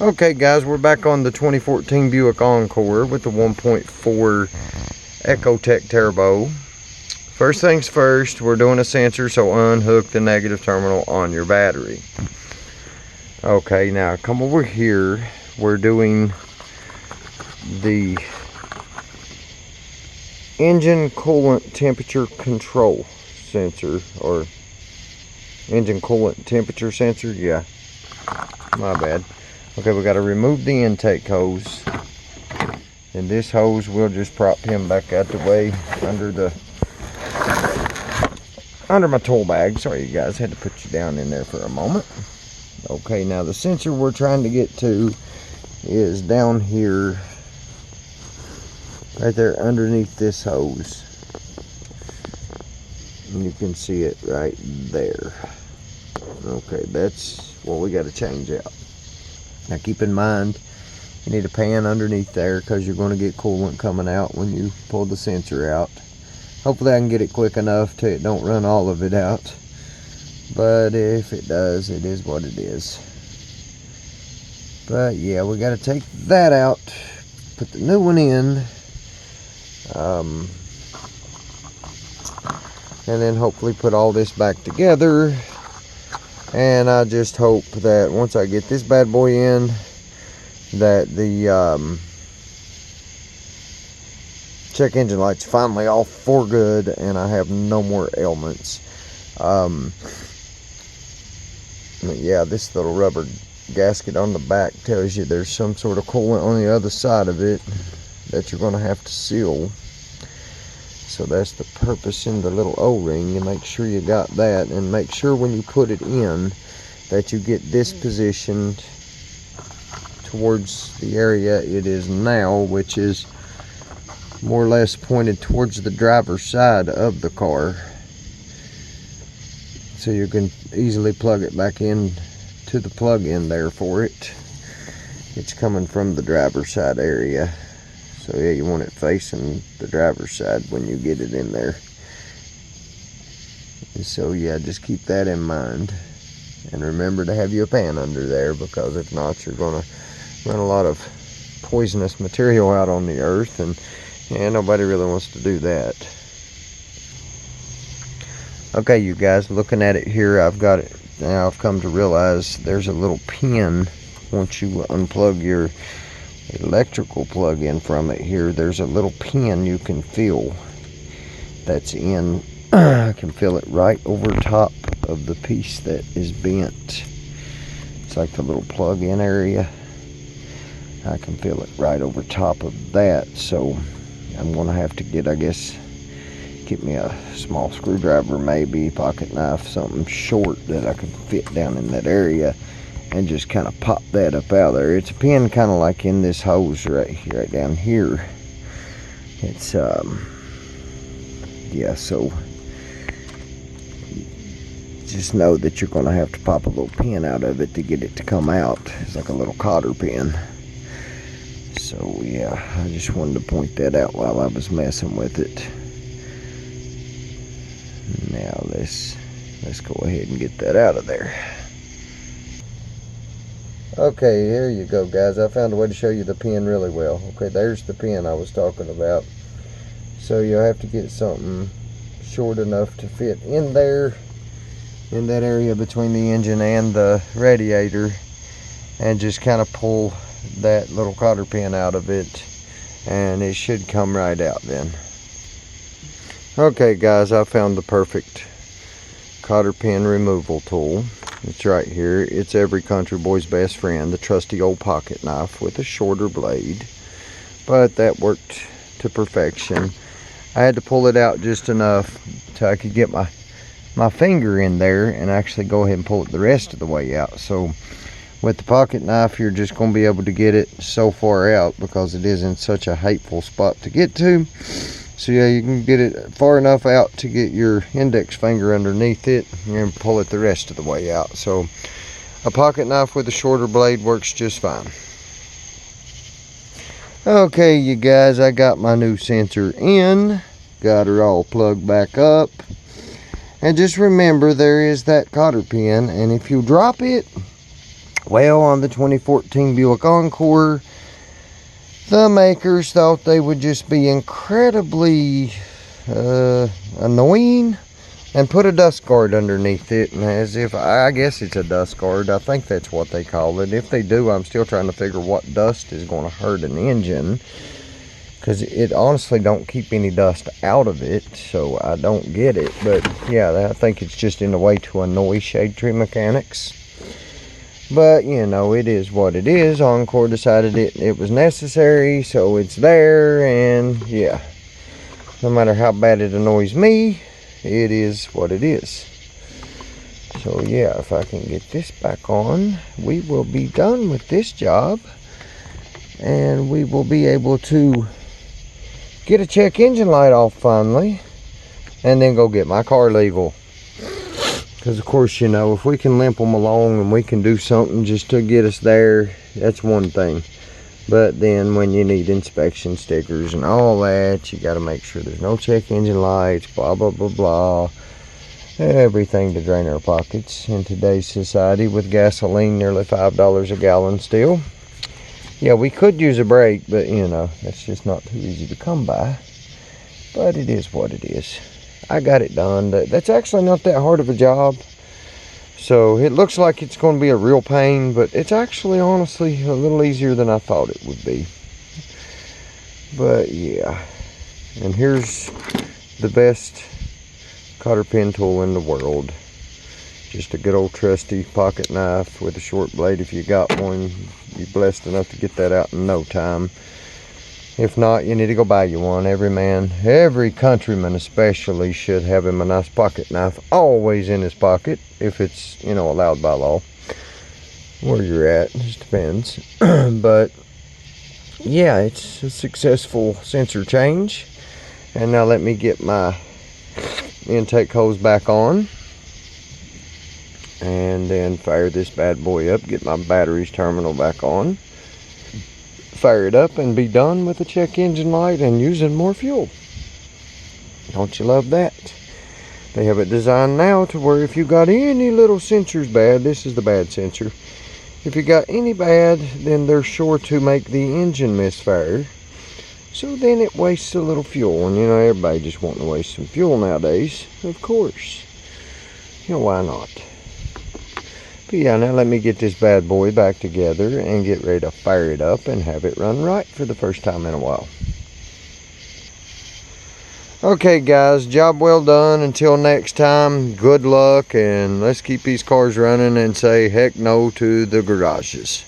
Okay guys, we're back on the 2014 Buick Encore with the 1.4 EcoTech Turbo. First things first, we're doing a sensor, so unhook the negative terminal on your battery. Okay, now come over here. We're doing the engine coolant temperature control sensor, or engine coolant temperature sensor. Yeah, my bad. Okay, we got to remove the intake hose, and this hose we'll just prop him back out the way under my tool bag. Sorry you guys, had to put you down in there for a moment. Okay, now the sensor we're trying to get to is down here, right there underneath this hose, and you can see it right there. Okay, that's what we got to change out. Now keep in mind, you need a pan underneath there because you're going to get coolant coming out when you pull the sensor out. Hopefully I can get it quick enough to it don't run all of it out. But if it does, it is what it is. But yeah, we got to take that out, put the new one in, and then hopefully put all this back together. And I just hope that once I get this bad boy in, that the check engine light's finally off for good and I have no more ailments. Yeah, this little rubber gasket on the back tells you there's some sort of coolant on the other side of it that you're going to have to seal. So that's the purpose in the little O-ring. You make sure you got that, and make sure when you put it in that you get this positioned towards the area it is now, which is more or less pointed towards the driver's side of the car, so you can easily plug it back in to the plug-in there for it. It's coming from the driver's side area. So yeah, you want it facing the driver's side when you get it in there. And so yeah, just keep that in mind. And remember to have you a pan under there, because if not, you're going to run a lot of poisonous material out on the earth, and nobody really wants to do that. Okay, you guys, looking at it here, I've got it now. I've come to realize there's a little pin once you unplug your electrical plug-in from it here. There's a little pin you can feel that's in. I can feel it right over top of the piece that is bent. It's like the little plug-in area. I can feel it right over top of that. So I'm gonna have to get, I guess, get me a small screwdriver, maybe pocket knife, something short that I can fit down in that area, and just kind of pop that up out there. It's a pin kind of like in this hose right down here. It's yeah, so just know that you're going to have to pop a little pin out of it to get it to come out. It's like a little cotter pin. So yeah, I just wanted to point that out while I was messing with it. Now let's go ahead and get that out of there. Okay, here you go, guys. I found a way to show you the pin really well. Okay, there's the pin I was talking about. So you'll have to get something short enough to fit in there, in that area between the engine and the radiator, and just kind of pull that little cotter pin out of it, and it should come right out then. Okay, guys, I found the perfect cotter pin removal tool. It's right here. It's every country boy's best friend, the trusty old pocket knife with a shorter blade. But that worked to perfection. I had to pull it out just enough so I could get my finger in there and actually go ahead and pull it the rest of the way out. So with the pocket knife, you're just going to be able to get it so far out because it is in such a hateful spot to get to. So yeah, you can get it far enough out to get your index finger underneath it and pull it the rest of the way out. So a pocket knife with a shorter blade works just fine. Okay, you guys, I got my new sensor in, got her all plugged back up, and just remember there is that cotter pin, and if you drop it, Well, on the 2014 Buick Encore, the makers thought they would just be incredibly annoying and put a dust guard underneath it, and as if, I guess it's a dust guard, I think that's what they call it. If they do, I'm still trying to figure what dust is going to hurt an engine, because it honestly don't keep any dust out of it, so I don't get it. But yeah, I think it's just in a way to annoy shade tree mechanics. But you know, it is what it is. Encore decided it was necessary, so it's there, and yeah, no matter how bad it annoys me, it is what it is. So yeah, if I can get this back on, we will be done with this job, and we will be able to get a check engine light off finally, and then go get my car legal. Because of course, you know, if we can limp them along and we can do something just to get us there, that's one thing. But then when you need inspection stickers and all that, you got to make sure there's no check engine lights, blah, blah, blah, blah. Everything to drain our pockets in today's society with gasoline nearly $5 a gallon still. Yeah, we could use a brake, but you know, that's just not too easy to come by. But it is what it is. I got it done. That's actually not that hard of a job. So it looks like it's going to be a real pain, but it's actually honestly a little easier than I thought it would be. But yeah, and here's the best cotter pin tool in the world. Just a good old trusty pocket knife with a short blade. If you got one, you're blessed enough to get that out in no time. If not, you need to go buy you one. Every man, every countryman especially, should have him a nice pocket knife always in his pocket, if it's, you know, allowed by law. Where you're at, just depends. But yeah, it's a successful sensor change. And now let me get my intake hose back on, and then fire this bad boy up, get my batteries terminal back on, fire it up, and be done with the check engine light and using more fuel. Don't you love that? They have it designed now to where if you got any little sensors bad, this is the bad sensor, if you got any bad, then they're sure to make the engine misfire. So then it wastes a little fuel, and you know, everybody just wanting to waste some fuel nowadays, of course. You know, why not? But yeah, now let me get this bad boy back together and get ready to fire it up and have it run right for the first time in a while. Okay guys, job well done. Until next time, good luck, and let's keep these cars running and say heck no to the garages.